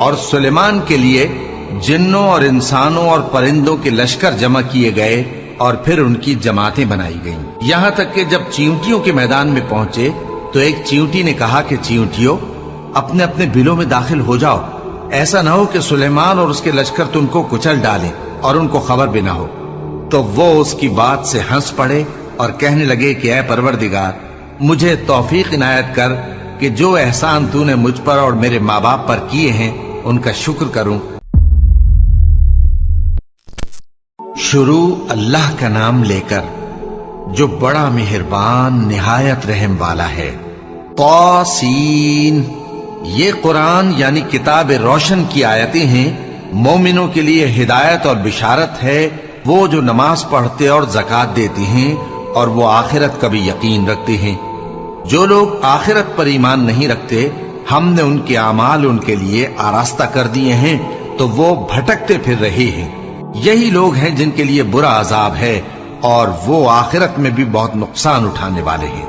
اور سلیمان کے لیے جنوں اور انسانوں اور پرندوں کے لشکر جمع کیے گئے اور پھر ان کی جماعتیں بنائی گئیں، یہاں تک کہ جب چیونٹیوں کے میدان میں پہنچے تو ایک چیونٹی نے کہا کہ چیونٹیوں اپنے اپنے بلوں میں داخل ہو جاؤ، ایسا نہ ہو کہ سلیمان اور اس کے لشکر تم کو کچل ڈالیں اور ان کو خبر بھی نہ ہو۔ تو وہ اس کی بات سے ہنس پڑے اور کہنے لگے کہ اے پروردگار، مجھے توفیق عنایت کر کہ جو احسان تو نے مجھ پر اور میرے ماں باپ پر کیے ہیں ان کا شکر کروں۔ شروع اللہ کا نام لے کر جو بڑا مہربان نہایت رحم والا ہے۔ طاسین، یہ قرآن یعنی کتاب روشن کی آیتیں ہیں، مومنوں کے لیے ہدایت اور بشارت ہے، وہ جو نماز پڑھتے اور زکوٰۃ دیتے ہیں اور وہ آخرت کا بھی یقین رکھتے ہیں۔ جو لوگ آخرت پر ایمان نہیں رکھتے ہم نے ان کے اعمال ان کے لیے آراستہ کر دیے ہیں تو وہ بھٹکتے پھر رہے ہیں، یہی لوگ ہیں جن کے لیے برا عذاب ہے اور وہ آخرت میں بھی بہت نقصان اٹھانے والے ہیں۔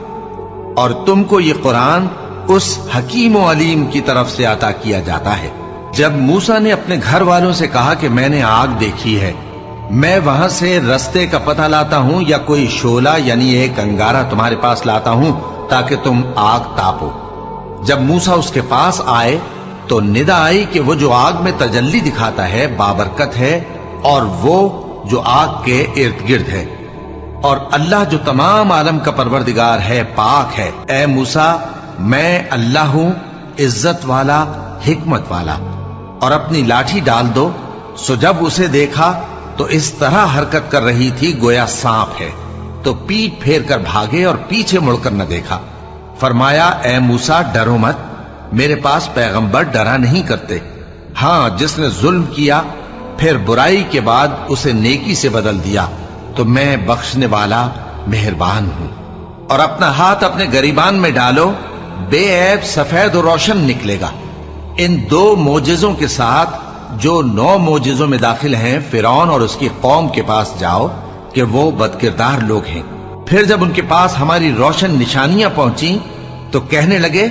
اور تم کو یہ قرآن اس حکیم و علیم کی طرف سے عطا کیا جاتا ہے۔ جب موسیٰ نے اپنے گھر والوں سے کہا کہ میں نے آگ دیکھی ہے، میں وہاں سے رستے کا پتہ لاتا ہوں یا کوئی شعلہ یعنی ایک انگارہ تمہارے پاس لاتا ہوں تاکہ تم آگ تاپو۔ جب موسیٰ اس کے پاس آئے تو ندا آئی کہ وہ جو آگ میں تجلی دکھاتا ہے بابرکت ہے اور وہ جو آگ کے ارد گرد ہے، اور اللہ جو تمام عالم کا پروردگار ہے پاک ہے۔ اے موسیٰ، میں اللہ ہوں عزت والا حکمت والا، اور اپنی لاٹھی ڈال دو۔ سو جب اسے دیکھا تو اس طرح حرکت کر رہی تھی گویا سانپ ہے، تو پیٹ پھیر کر بھاگے اور پیچھے مڑ کر نہ دیکھا۔ فرمایا اے موسیٰ ڈرو مت، میرے پاس پیغمبر ڈرا نہیں کرتے، ہاں جس نے ظلم کیا پھر برائی کے بعد اسے نیکی سے بدل دیا تو میں بخشنے والا مہربان ہوں۔ اور اپنا ہاتھ اپنے گریبان میں ڈالو، بے عیب سفید و روشن نکلے گا۔ ان 2 معجزوں کے ساتھ جو 9 معجزوں میں داخل ہیں فرعون اور اس کی قوم کے پاس جاؤ کہ وہ بدکردار لوگ ہیں۔ پھر جب ان کے پاس ہماری روشن نشانیاں پہنچیں تو کہنے لگے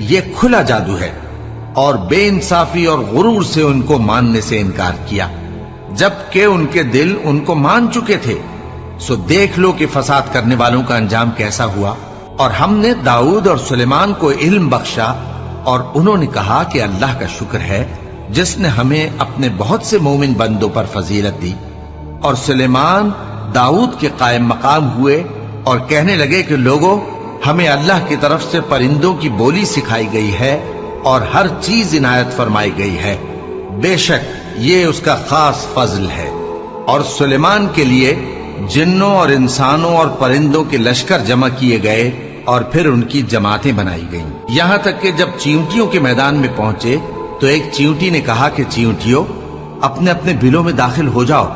یہ کھلا جادو ہے، اور بے انصافی اور غرور سے ان کو ماننے سے انکار کیا، جبکہ ان کے دل ان کو مان چکے تھے۔ سو دیکھ لو کہ فساد کرنے والوں کا انجام کیسا ہوا۔ اور ہم نے داؤد اور سلیمان کو علم بخشا، اور انہوں نے کہا کہ اللہ کا شکر ہے جس نے ہمیں اپنے بہت سے مومن بندوں پر فضیلت دی۔ اور سلیمان داؤد کے قائم مقام ہوئے اور کہنے لگے کہ لوگوں، ہمیں اللہ کی طرف سے پرندوں کی بولی سکھائی گئی ہے اور ہر چیز عنایت فرمائی گئی ہے، بے شک یہ اس کا خاص فضل ہے۔ اور سلیمان کے لیے جنوں اور انسانوں اور پرندوں کے لشکر جمع کیے گئے اور پھر ان کی جماعتیں بنائی گئیں، یہاں تک کہ جب چیونٹیوں کے میدان میں پہنچے تو ایک چیونٹی نے کہا کہ چیونٹیوں اپنے اپنے بلوں میں داخل ہو جاؤ،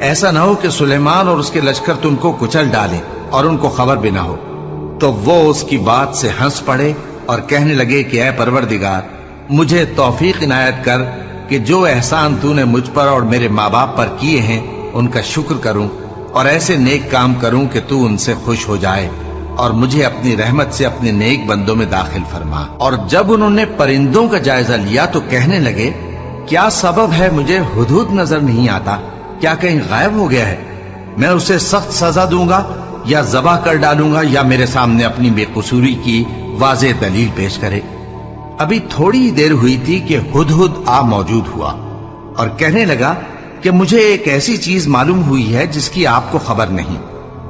ایسا نہ ہو کہ سلیمان اور اس کے لشکر تم کو کچل ڈالیں اور ان کو خبر بھی نہ ہو۔ تو وہ اس کی بات سے ہنس پڑے اور کہنے لگے کہ اے پروردگار، مجھے توفیق عنایت کر کہ جو احسان تو نے مجھ پر اور میرے ماں باپ پر کیے ہیں ان کا شکر کروں اور ایسے نیک کام کروں کہ تو ان سے خوش ہو جائے، اور مجھے اپنی رحمت سے اپنے نیک بندوں میں داخل فرما۔ اور جب انہوں نے پرندوں کا جائزہ لیا تو کہنے لگے کیا سبب ہے مجھے ہدہد نظر نہیں آتا، کیا کہیں غائب ہو گیا ہے؟ میں اسے سخت سزا دوں گا یا ذبح کر ڈالوں گا یا میرے سامنے اپنی بے قصوری کی واضح دلیل پیش کرے۔ ابھی تھوڑی ہی دیر ہوئی تھی کہ ہدہد آ موجود ہوا اور کہنے لگا کہ مجھے ایک ایسی چیز معلوم ہوئی ہے جس کی آپ کو خبر نہیں،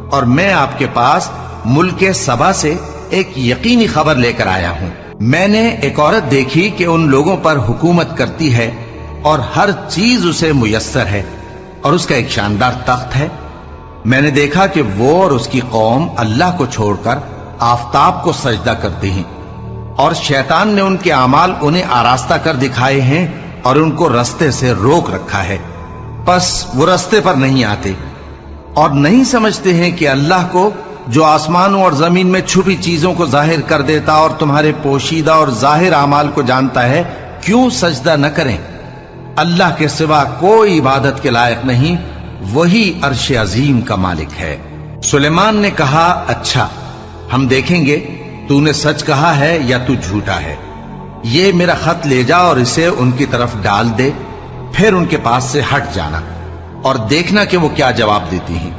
اور میں آپ کے پاس ملک سبا سے ایک یقینی خبر لے کر آیا ہوں۔ میں نے ایک عورت دیکھی کہ ان لوگوں پر حکومت کرتی ہے اور ہر چیز اسے میسر ہے، اور اس کا ایک شاندار تخت ہے۔ میں نے دیکھا کہ وہ اور اس کی قوم اللہ کو چھوڑ کر آفتاب کو سجدہ کرتے ہیں، اور شیطان نے ان کے اعمال انہیں آراستہ کر دکھائے ہیں اور ان کو رستے سے روک رکھا ہے، پس وہ رستے پر نہیں آتے اور نہیں سمجھتے ہیں کہ اللہ کو جو آسمانوں اور زمین میں چھپی چیزوں کو ظاہر کر دیتا اور تمہارے پوشیدہ اور ظاہر اعمال کو جانتا ہے، کیوں سجدہ نہ کریں؟ اللہ کے سوا کوئی عبادت کے لائق نہیں، وہی عرش عظیم کا مالک ہے۔ سلیمان نے کہا اچھا، ہم دیکھیں گے تو نے سچ کہا ہے یا تو جھوٹا ہے۔ یہ میرا خط لے جا اور اسے ان کی طرف ڈال دے، پھر ان کے پاس سے ہٹ جانا اور دیکھنا کہ وہ کیا جواب دیتی ہیں۔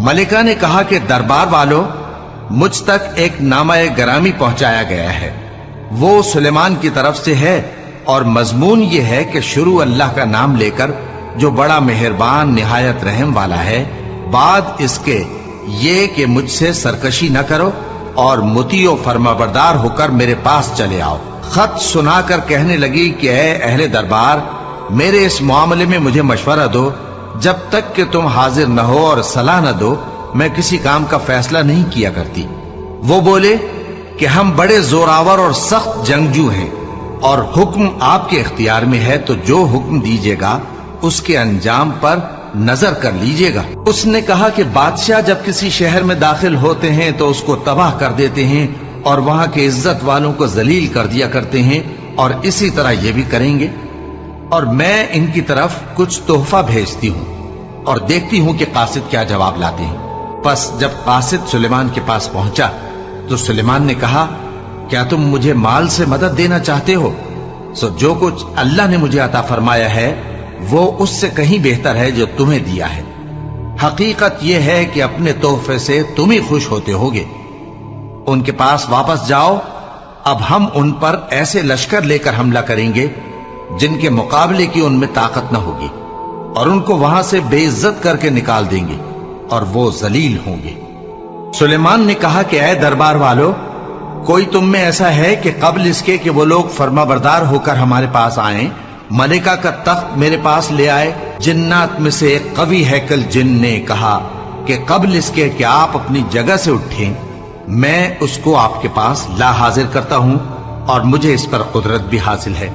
ملکہ نے کہا کہ دربار والوں، مجھ تک ایک نامہ گرامی پہنچایا گیا ہے، وہ سلیمان کی طرف سے ہے، اور مضمون یہ ہے کہ شروع اللہ کا نام لے کر جو بڑا مہربان نہایت رحم والا ہے، بعد اس کے یہ کہ مجھ سے سرکشی نہ کرو اور مطیع و فرمانبردار ہو کر میرے پاس چلے آؤ۔ خط سنا کر کہنے لگی کہ اے اہل دربار، میرے اس معاملے میں مجھے مشورہ دو، جب تک کہ تم حاضر نہ ہو اور صلاح نہ دو میں کسی کام کا فیصلہ نہیں کیا کرتی۔ وہ بولے کہ ہم بڑے زوراور اور سخت جنگجو ہیں، اور حکم آپ کے اختیار میں ہے، تو جو حکم دیجیے گا اس کے انجام پر نظر کر لیجیے گا۔ اس نے کہا کہ بادشاہ جب کسی شہر میں داخل ہوتے ہیں تو اس کو تباہ کر دیتے ہیں اور وہاں کے عزت والوں کو ذلیل کر دیا کرتے ہیں، اور اسی طرح یہ بھی کریں گے، اور میں ان کی طرف کچھ تحفہ بھیجتی ہوں اور دیکھتی ہوں کہ قاصد کیا جواب لاتے ہیں۔ پس جب قاصد سلیمان کے پاس پہنچا تو سلیمان نے کہا، کیا تم مجھے مال سے مدد دینا چاہتے ہو؟ سو جو کچھ اللہ نے مجھے عطا فرمایا ہے وہ اس سے کہیں بہتر ہے جو تمہیں دیا ہے۔ حقیقت یہ ہے کہ اپنے تحفے سے تم ہی خوش ہوتے ہوگے۔ ان کے پاس واپس جاؤ، اب ہم ان پر ایسے لشکر لے کر حملہ کریں گے جن کے مقابلے کی ان میں طاقت نہ ہوگی، اور ان کو وہاں سے بے عزت کر کے نکال دیں گے اور وہ ذلیل ہوں گے۔ سلیمان نے کہا کہ اے دربار والو، کوئی تم میں ایسا ہے کہ قبل اس کے کہ وہ لوگ فرما بردار ہو کر ہمارے پاس آئیں، ملکہ کا تخت میرے پاس لے آئے؟ جنات میں سے ایک قوی ہیکل جن نے کہا کہ قبل اس کے کہ آپ اپنی جگہ سے اٹھیں میں اس کو آپ کے پاس لا حاضر کرتا ہوں، اور مجھے اس پر قدرت بھی حاصل ہے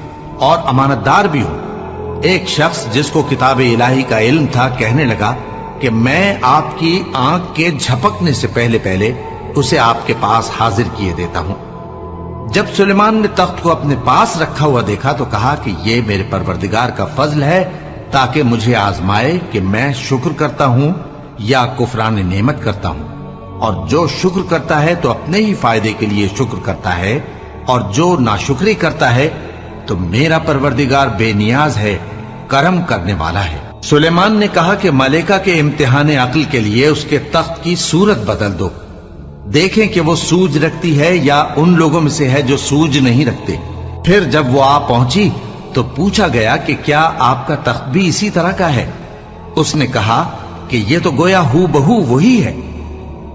اور امانت دار بھی ہوں۔ ایک شخص جس کو کتاب الہی کا علم تھا کہنے لگا کہ میں آپ کی آنکھ کے جھپکنے سے پہلے پہلے اسے آپ کے پاس حاضر کیے دیتا ہوں۔ جب سلیمان نے تخت کو اپنے پاس رکھا ہوا دیکھا تو کہا کہ یہ میرے پروردگار کا فضل ہے تاکہ مجھے آزمائے کہ میں شکر کرتا ہوں یا کفران نعمت کرتا ہوں، اور جو شکر کرتا ہے تو اپنے ہی فائدے کے لیے شکر کرتا ہے، اور جو ناشکری کرتا ہے تو میرا پروردگار بے نیاز ہے، کرم کرنے والا ہے۔ سلیمان نے کہا کہ ملکہ کے امتحان عقل کے لیے اس کے تخت کی صورت بدل دو، دیکھیں کہ وہ سوج رکھتی ہے یا ان لوگوں میں سے ہے جو سوج نہیں رکھتے۔ پھر جب وہ آ پہنچی تو پوچھا گیا کہ کیا آپ کا تخت بھی اسی طرح کا ہے؟ اس نے کہا کہ یہ تو گویا ہو بہو وہی ہے،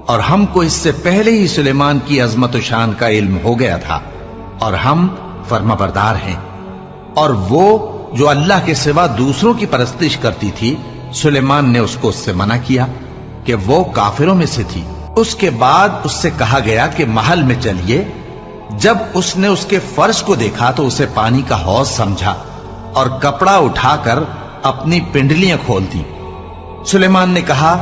اور ہم کو اس سے پہلے ہی سلیمان کی عظمت و شان کا علم ہو گیا تھا، اور ہم فرما بردار ہیں۔ اور وہ جو اللہ کے سوا دوسروں کی پرستش کرتی تھی، سلیمان نے اس کو اس سے منع کیا کہ وہ کافروں میں سے تھی۔ اس کے بعد اس سے کہا گیا کہ محل میں چلیے۔ جب اس نے اس کے فرش کو دیکھا تو اسے پانی کا حوض سمجھا اور کپڑا اٹھا کر اپنی پنڈلیاں کھول دی۔ سلیمان نے کہا،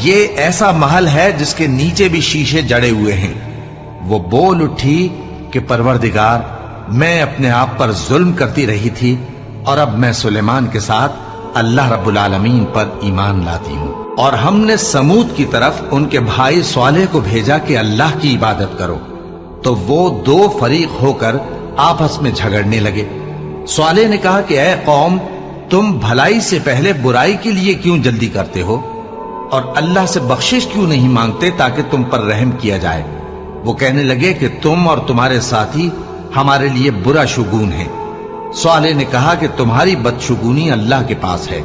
یہ ایسا محل ہے جس کے نیچے بھی شیشے جڑے ہوئے ہیں۔ وہ بول اٹھی کہ پروردگار، میں اپنے آپ پر ظلم کرتی رہی تھی، اور اب میں سلیمان کے ساتھ اللہ رب العالمین پر ایمان لاتی ہوں۔ اور ہم نے سمود کی طرف ان کے بھائی صالح کو بھیجا کہ اللہ کی عبادت کرو، تو وہ دو فریق ہو کر آپس میں جھگڑنے لگے۔ صالح نے کہا کہ اے قوم، تم بھلائی سے پہلے برائی کے لیے کیوں جلدی کرتے ہو، اور اللہ سے بخشش کیوں نہیں مانگتے تاکہ تم پر رحم کیا جائے؟ وہ کہنے لگے کہ تم اور تمہارے ساتھی ہمارے لیے برا شگون ہیں۔ صالح نے کہا کہ تمہاری بدشگونی اللہ کے پاس ہے،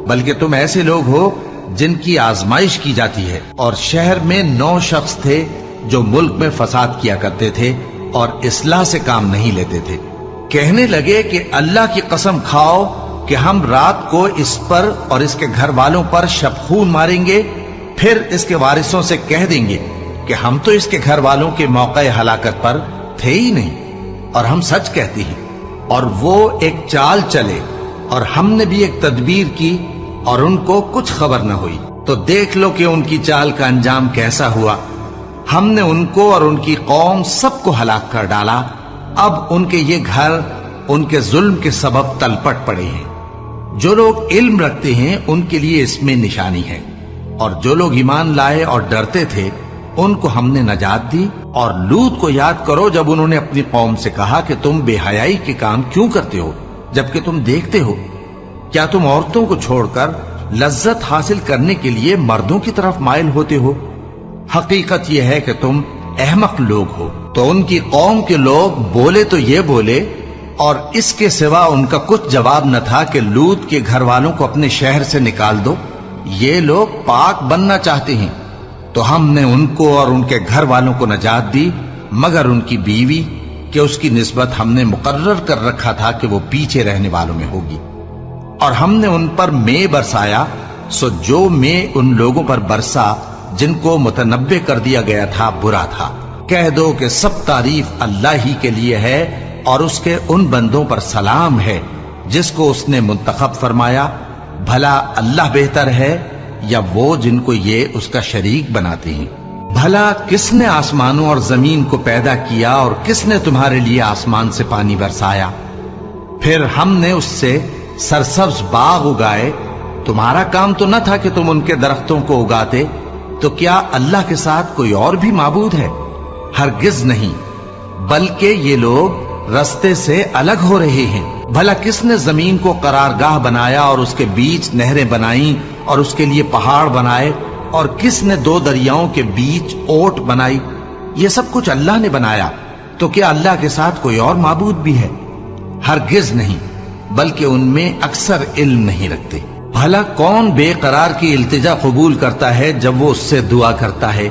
بلکہ تم ایسے لوگ ہو جن کی آزمائش کی جاتی ہے۔ اور شہر میں 9 شخص تھے جو ملک میں فساد کیا کرتے تھے اور اصلاح سے کام نہیں لیتے تھے۔ کہنے لگے کہ اللہ کی قسم کھاؤ کہ ہم رات کو اس پر اور اس کے گھر والوں پر شبخون ماریں گے، پھر اس کے وارثوں سے کہہ دیں گے کہ ہم تو اس کے گھر والوں کے موقع ہلاکت پر تھے ہی نہیں، اور ہم سچ کہتے ہیں۔ اور وہ ایک چال چلے، اور ہم نے بھی ایک تدبیر کی، اور ان کو کچھ خبر نہ ہوئی۔ تو دیکھ لو کہ ان کی چال کا انجام کیسا ہوا۔ ہم نے ان کو اور ان کی قوم سب کو ہلاک کر ڈالا۔ اب ان کے یہ گھر ان کے ظلم کے سبب تلپٹ پڑے ہیں۔ جو لوگ علم رکھتے ہیں ان کے لیے اس میں نشانی ہے، اور جو لوگ ایمان لائے اور ڈرتے تھے ان کو ہم نے نجات دی۔ اور لوط کو یاد کرو جب انہوں نے اپنی قوم سے کہا کہ تم بے حیائی کے کام کیوں کرتے ہو جبکہ تم دیکھتے ہو؟ کیا تم عورتوں کو چھوڑ کر لذت حاصل کرنے کے لیے مردوں کی طرف مائل ہوتے ہو؟ حقیقت یہ ہے کہ تم احمق لوگ ہو۔ تو ان کی قوم کے لوگ بولے تو یہ بولے، اور اس کے سوا ان کا کچھ جواب نہ تھا کہ لوط کے گھر والوں کو اپنے شہر سے نکال دو، یہ لوگ پاک بننا چاہتے ہیں۔ تو ہم نے ان کو اور ان کے گھر والوں کو نجات دی، مگر ان کی بیوی کہ اس کی نسبت ہم نے مقرر کر رکھا تھا کہ وہ پیچھے رہنے والوں میں ہوگی۔ اور ہم نے ان پر مے برسایا، سو جو مے ان لوگوں پر برسا جن کو متنبع کر دیا گیا تھا برا تھا۔ کہہ دو کہ سب تعریف اللہ ہی کے لیے ہے، اور اس کے ان بندوں پر سلام ہے جس کو اس نے منتخب فرمایا۔ بھلا اللہ بہتر ہے یا وہ جن کو یہ اس کا شریک بناتے ہیں؟ بھلا کس نے آسمانوں اور زمین کو پیدا کیا، اور کس نے تمہارے لیے آسمان سے پانی برسایا؟ پھر ہم نے اس سے سرسبز باغ اگائے۔ تمہارا کام تو نہ تھا کہ تم ان کے درختوں کو اگاتے؟ تو کیا اللہ کے ساتھ کوئی اور بھی معبود ہے؟ ہرگز نہیں، بلکہ یہ لوگ رستے سے الگ ہو رہے ہیں۔ بھلا کس نے زمین کو قرارگاہ بنایا اور اس کے بیچ نہریں بنائیں اور اس کے لیے پہاڑ بنائے، اور کس نے دو دریاؤں کے بیچ اوٹ بنائی؟ یہ سب کچھ اللہ نے بنایا۔ تو کیا اللہ کے ساتھ کوئی اور معبود بھی ہے؟ ہرگز نہیں، بلکہ ان میں اکثر علم نہیں رکھتے۔ بھلا کون بے قرار کی التجا قبول کرتا ہے جب وہ اس سے دعا کرتا ہے؟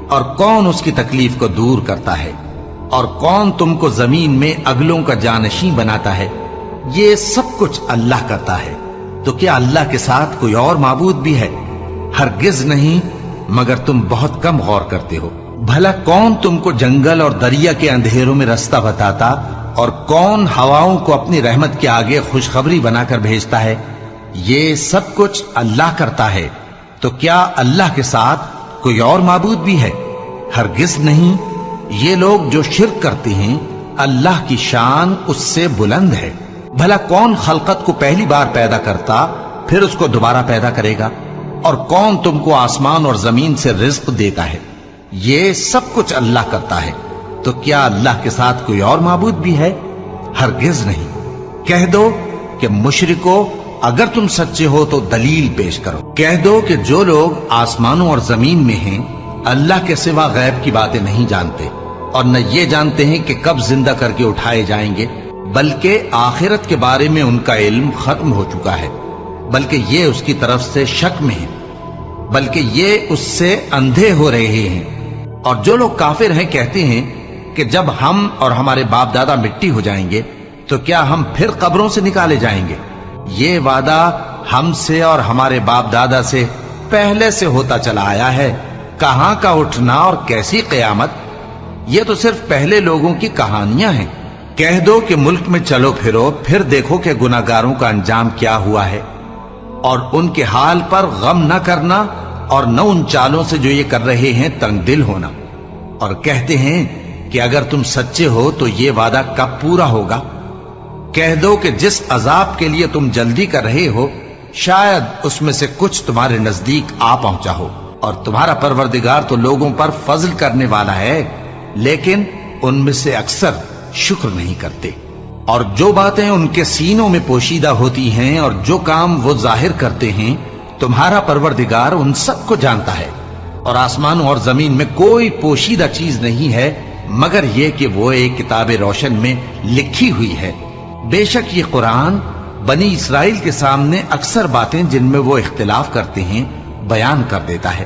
اور کون اس کی تکلیف کو دور کرتا ہے؟ اور کون تم کو زمین میں اگلوں کا جانشین بناتا ہے؟ یہ سب کچھ اللہ کرتا ہے۔ تو کیا اللہ کے ساتھ کوئی اور معبود بھی ہے؟ ہرگز نہیں، مگر تم بہت کم غور کرتے ہو۔ بھلا کون تم کو جنگل اور دریا کے اندھیروں میں رستہ بتاتا، اور کون ہواؤں کو اپنی رحمت کے آگے خوشخبری بنا کر بھیجتا ہے؟ یہ سب کچھ اللہ کرتا ہے۔ تو کیا اللہ کے ساتھ کوئی اور معبود بھی ہے؟ ہرگز نہیں۔ یہ لوگ جو شرک کرتے ہیں اللہ کی شان اس سے بلند ہے۔ بھلا کون خلقت کو پہلی بار پیدا کرتا پھر اس کو دوبارہ پیدا کرے گا؟ اور کون تم کو آسمان اور زمین سے رزق دیتا ہے؟ یہ سب کچھ اللہ کرتا ہے۔ تو کیا اللہ کے ساتھ کوئی اور معبود بھی ہے؟ ہرگز نہیں۔ کہہ دو کہ مشرکو، اگر تم سچے ہو تو دلیل پیش کرو۔ کہہ دو کہ جو لوگ آسمانوں اور زمین میں ہیں اللہ کے سوا غیب کی باتیں نہیں جانتے، اور نہ یہ جانتے ہیں کہ کب زندہ کر کے اٹھائے جائیں گے، بلکہ آخرت کے بارے میں ان کا علم ختم ہو چکا ہے، بلکہ یہ اس کی طرف سے شک میں ہیں، بلکہ یہ اس سے اندھے ہو رہے ہیں۔ اور جو لوگ کافر ہیں کہتے ہیں کہ جب ہم اور ہمارے باپ دادا مٹی ہو جائیں گے تو کیا ہم پھر قبروں سے نکالے جائیں گے؟ یہ وعدہ ہم سے اور ہمارے باپ دادا سے پہلے سے ہوتا چلا آیا ہے۔ کہاں کا اٹھنا اور کیسی قیامت؟ یہ تو صرف پہلے لوگوں کی کہانیاں ہیں۔ کہہ دو کہ ملک میں چلو پھرو، پھر دیکھو کہ گناہگاروں کا انجام کیا ہوا ہے، اور ان کے حال پر غم نہ کرنا، اور نہ ان چالوں سے جو یہ کر رہے ہیں تنگ دل ہونا۔ اور کہتے ہیں کہ اگر تم سچے ہو تو یہ وعدہ کب پورا ہوگا؟ کہہ دو کہ جس عذاب کے لیے تم جلدی کر رہے ہو شاید اس میں سے کچھ تمہارے نزدیک آ پہنچا ہو، اور تمہارا پروردگار تو لوگوں پر فضل کرنے والا ہے، لیکن ان میں سے اکثر شکر نہیں کرتے۔ اور جو باتیں ان کے سینوں میں پوشیدہ ہوتی ہیں اور جو کام وہ ظاہر کرتے ہیں تمہارا پروردگار ان سب کو جانتا ہے۔ اور آسمانوں اور زمین میں کوئی پوشیدہ چیز نہیں ہے مگر یہ کہ وہ ایک کتاب روشن میں لکھی ہوئی ہے۔ بے شک یہ قرآن بنی اسرائیل کے سامنے اکثر باتیں جن میں وہ اختلاف کرتے ہیں بیان کر دیتا ہے،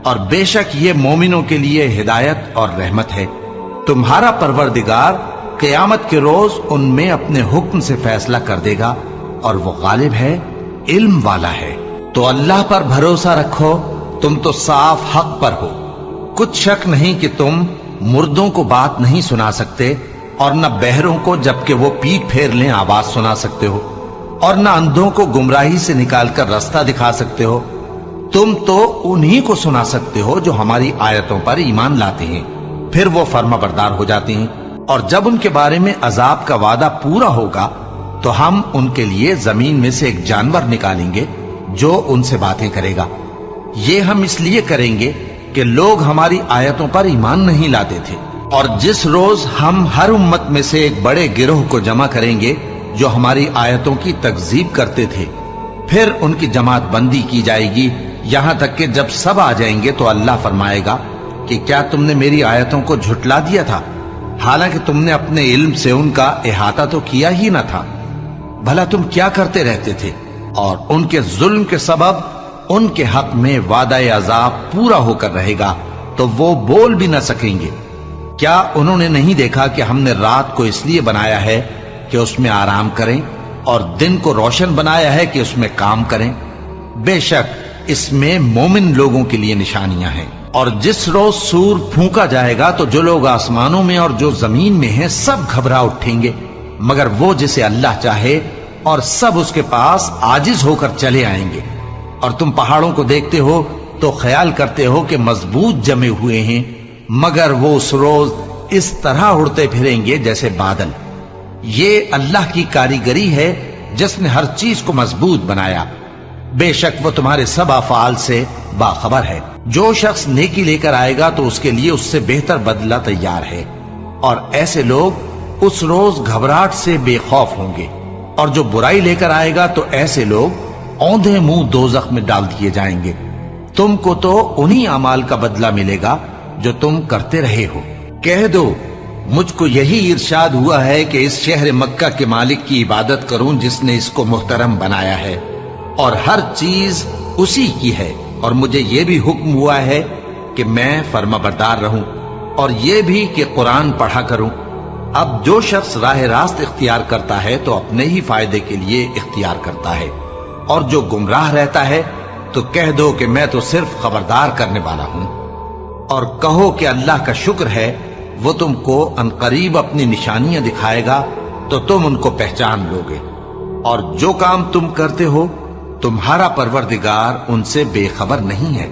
اور بے شک یہ مومنوں کے لیے ہدایت اور رحمت ہے۔ تمہارا پروردگار قیامت کے روز ان میں اپنے حکم سے فیصلہ کر دے گا، اور وہ غالب ہے، علم والا ہے۔ تو اللہ پر بھروسہ رکھو، تم تو صاف حق پر ہو۔ کچھ شک نہیں کہ تم مردوں کو بات نہیں سنا سکتے، اور نہ بہروں کو جبکہ وہ پیٹ پھیر لیں آواز سنا سکتے ہو، اور نہ اندھوں کو گمراہی سے نکال کر رستہ دکھا سکتے ہو۔ تم تو انہی کو سنا سکتے ہو جو ہماری آیتوں پر ایمان لاتے ہیں، پھر وہ فرما بردار ہو جاتے ہیں۔ اور جب ان کے بارے میں عذاب کا وعدہ پورا ہوگا تو ہم ان کے لیے زمین میں سے ایک جانور نکالیں گے جو ان سے باتیں کرے گا۔ یہ ہم اس لیے کریں گے کہ لوگ ہماری آیتوں پر ایمان نہیں لاتے تھے، اور جس روز ہم ہر امت میں سے ایک بڑے گروہ کو جمع کریں گے جو ہماری آیتوں کی تکذیب کرتے تھے، پھر ان کی جماعت بندی کی جائے گی یہاں تک کہ جب سب آ جائیں گے تو اللہ فرمائے گا کہ کیا تم نے میری آیتوں کو جھٹلا دیا تھا، حالانکہ تم نے اپنے علم سے ان کا احاطہ تو کیا ہی نہ تھا، بھلا تم کیا کرتے رہتے تھے؟ اور ان کے ظلم کے سبب ان کے حق میں وعدہ عذاب پورا ہو کر رہے گا تو وہ بول بھی نہ سکیں گے۔ کیا انہوں نے نہیں دیکھا کہ ہم نے رات کو اس لیے بنایا ہے کہ اس میں آرام کریں اور دن کو روشن بنایا ہے کہ اس میں کام کریں؟ بے شک اس میں مومن لوگوں کے لیے نشانیاں ہیں۔ اور جس روز سور پھونکا جائے گا تو جو لوگ آسمانوں میں اور جو زمین میں ہیں سب گھبرا اٹھیں گے مگر وہ جسے اللہ چاہے، اور سب اس کے پاس عاجز ہو کر چلے آئیں گے۔ اور تم پہاڑوں کو دیکھتے ہو تو خیال کرتے ہو کہ مضبوط جمے ہوئے ہیں، مگر وہ اس روز اس طرح اڑتے پھریں گے جیسے بادل۔ یہ اللہ کی کاریگری ہے جس نے ہر چیز کو مضبوط بنایا، بے شک وہ تمہارے سب افعال سے باخبر ہے۔ جو شخص نیکی لے کر آئے گا تو اس کے لیے اس سے بہتر بدلہ تیار ہے، اور ایسے لوگ اس روز گھبراہٹ سے بے خوف ہوں گے، اور جو برائی لے کر آئے گا تو ایسے لوگ اوندھے منہ دوزخ میں ڈال دیے جائیں گے۔ تم کو تو انہی اعمال کا بدلہ ملے گا جو تم کرتے رہے ہو۔ کہہ دو مجھ کو یہی ارشاد ہوا ہے کہ اس شہر مکہ کے مالک کی عبادت کروں جس نے اس کو محترم بنایا ہے، اور ہر چیز اسی کی ہے، اور مجھے یہ بھی حکم ہوا ہے کہ میں فرما بردار رہوں، اور یہ بھی کہ قرآن پڑھا کروں۔ اب جو شخص راہ راست اختیار کرتا ہے تو اپنے ہی فائدے کے لیے اختیار کرتا ہے، اور جو گمراہ رہتا ہے تو کہہ دو کہ میں تو صرف خبردار کرنے والا ہوں۔ اور کہو کہ اللہ کا شکر ہے وہ تم کو عنقریب اپنی نشانیاں دکھائے گا تو تم ان کو پہچان لو گے، اور جو کام تم کرتے ہو تمہارا پروردگار ان سے بے خبر نہیں ہے۔